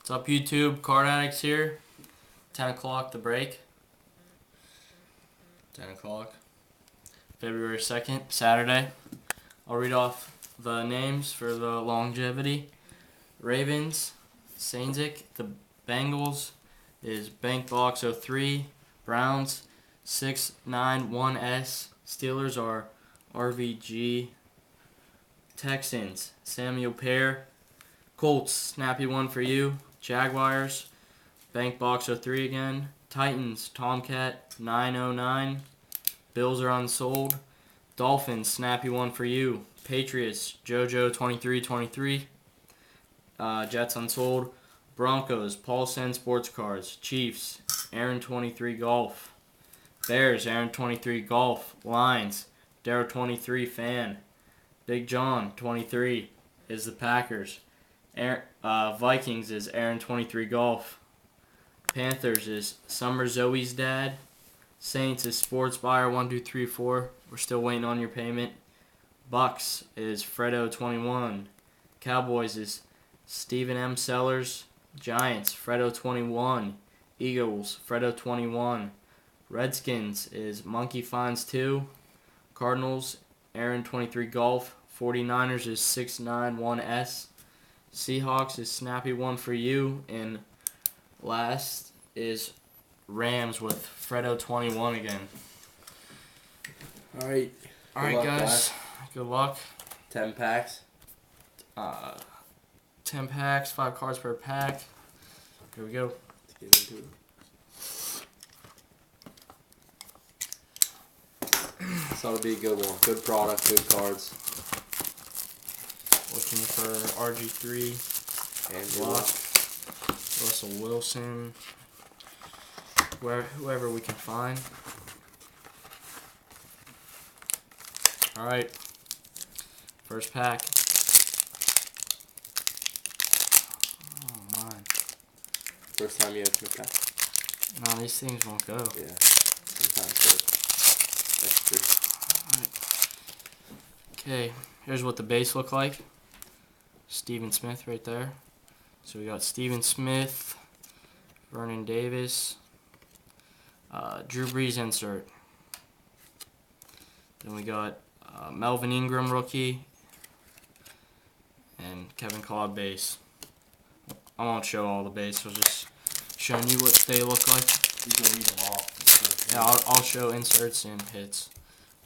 What's up, YouTube? Card Addicts here. 10 o'clock, the break. 10 o'clock. February 2nd, Saturday. I'll read off the names for the longevity. Ravens, Sainzik. The Bengals is Bankbox 03. Browns, 691S. Steelers are RVG. Texans, Samuel Pear. Colts, snappy one for you. Jaguars, Bankbox 03 again. Titans, Tomcat 909. Bills are unsold. Dolphins, snappy one for you. Patriots, JoJo 2323. Jets unsold. Broncos, Paulson Sports Cards. Chiefs, Aaron 23 Golf. Bears, Aaron 23 Golf. Lions, Darrow 23 Fan. Big John 23 is the Packers. Vikings is Aaron 23 Golf. Panthers is Summer Zoe's dad. Saints is Sports Buyer 1234. We're still waiting on your payment. Bucks is Fredo 21. Cowboys is Stephen M. Sellers. Giants, Fredo 21. Eagles, Fredo 21. Redskins is Monkey Finds 2. Cardinals, Aaron 23 Golf. 49ers is 691S. Seahawks is snappy one for you. And last is Rams with Fredo 21 again. All right. All right, guys. Good luck. 10 packs. 10 packs, 5 cards per pack. Here we go. Let's get into it. So it'll be a good one. Good product, good cards. Looking for RG3, And Luck, Russell Wilson, whoever we can find. All right, first pack. Oh man. First time you open a pack. No, these things won't go. Yeah. Sometimes that's true. Okay, here's what the base look like. Steven Smith right there. So we got Steven Smith, Vernon Davis, Drew Brees insert. Then we got Melvin Ingram rookie, and Kevin Cobb base. I won't show all the base. I'll just showing you what they look like. You can read them all. Yeah, I'll show inserts and hits,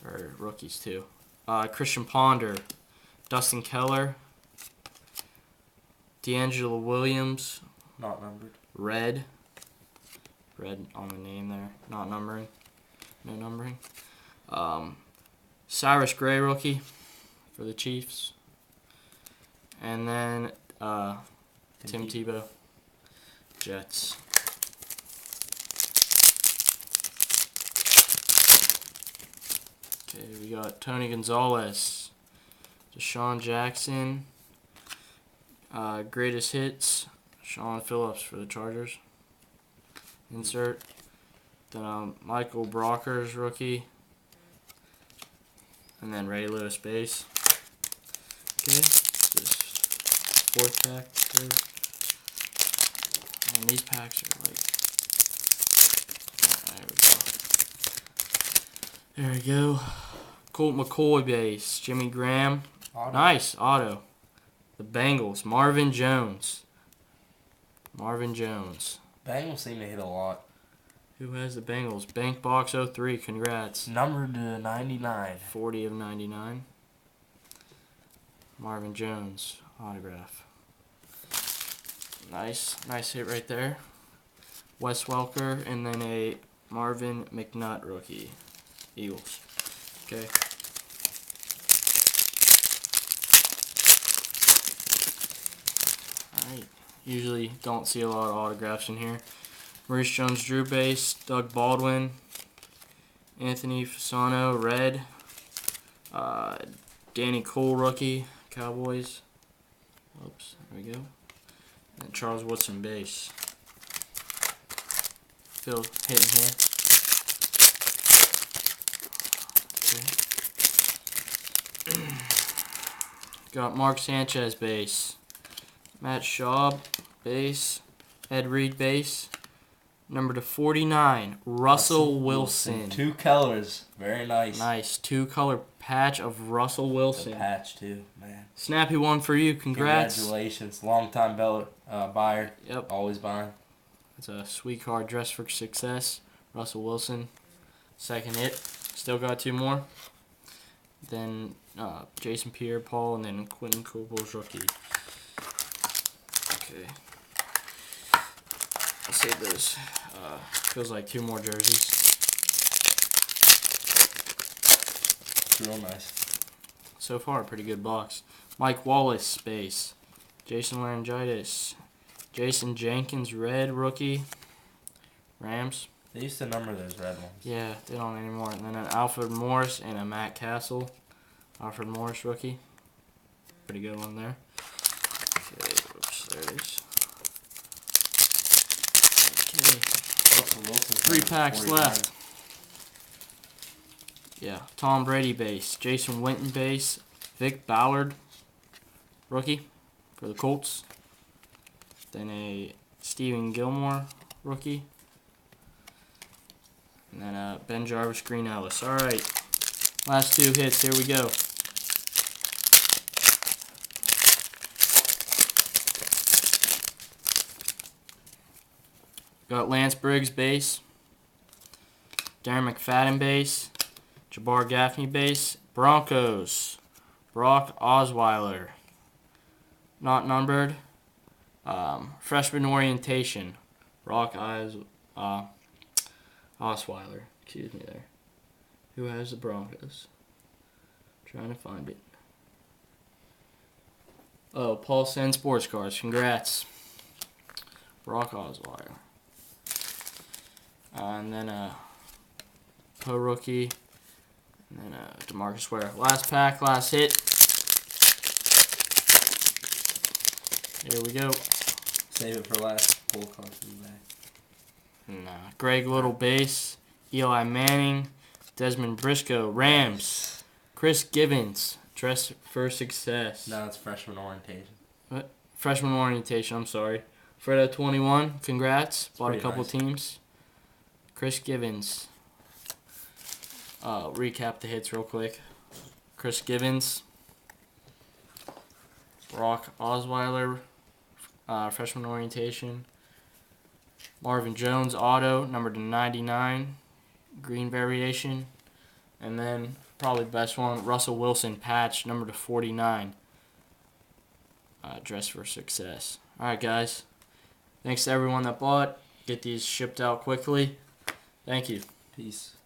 or rookies too. Christian Ponder, Dustin Keller, D'Angelo Williams, Not numbered. red on the name there, not numbering, no numbering. Cyrus Gray rookie for the Chiefs, and then Tim Tebow, Jets. Okay, we got Tony Gonzalez, Deshaun Jackson, greatest hits, Sean Phillips for the Chargers. Insert. Then Michael Brockers rookie, and then Ray Lewis base. Okay, this fourth pack. Third. And these packs are like. There we go. Colt McCoy base. Jimmy Graham. Auto. Nice. Auto. The Bengals. Marvin Jones. Bengals seem to hit a lot. Who has the Bengals? Bankbox 03. Congrats. Numbered to 99. 40 of 99. Marvin Jones. Autograph. Nice hit right there. Wes Welker, and then a Marvin McNutt rookie. Eagles. Okay. Alright. Usually don't see a lot of autographs in here. Maurice Jones-Drew base. Doug Baldwin. Anthony Fasano, red. Danny Cole rookie. Cowboys. Oops. There we go. And Charles Woodson base. Phil hitting here. Okay. Got Mark Sanchez base. Matt Schaub base. Ed Reed base. Number to 49, Russell Wilson. 2 colors. Very nice. Nice 2-color patch of Russell Wilson. The patch too, man. Snappy one for you. Congrats. Congratulations. Long time buyer. Yep. Always buying. It's a sweet card dressed for success. Russell Wilson. Second hit. Still got 2 more. Then Jason Pierre-Paul and then Quentin Cooper's rookie. Okay. Let's save those. Feels like 2 more jerseys. It's real nice. So far, a pretty good box. Mike Wallace base. Jason Laryngitis. Jason Jenkins red rookie. Rams. They used to number those red ones. Yeah, they don't anymore. And then an Alfred Morris and a Matt Castle. Alfred Morris rookie. Pretty good one there. Okay, oops, there it is. Okay, Russell Wilson's 3 packs 49. left. Yeah, Tom Brady base. Jason Witten base. Vic Ballard rookie for the Colts. Then a Stephen Gilmore rookie. And then Ben Jarvis, Green Ellis. All right, last 2 hits. Here we go. Got Lance Briggs base. Darren McFadden base. Jabbar Gaffney base. Broncos. Brock Osweiler. Not numbered. Freshman orientation. Brock Osweiler. Excuse me there. Who has the Broncos? Trying to find it. Oh, Paul Sen Sports Cards. Congrats. Brock Osweiler. And then Poe rookie. And then DeMarcus Ware. Last pack, last hit. Here we go. Save it for last. Pull card from the back. Nah. Greg Little base. Eli Manning. Desmond Briscoe. Rams. Chris Givens. Dress for success. No, it's freshman orientation. Freshman orientation, I'm sorry. Fredo 21, congrats. Bought a pretty couple nice. teams. Chris Givens. Recap the hits real quick. Chris Givens. Brock Osweiler, freshman orientation. Marvin Jones auto, number to 99, green variation. And then probably the best one, Russell Wilson patch, number to 49. Dress for success. All right, guys. Thanks to everyone that bought. Get these shipped out quickly. Thank you. Peace.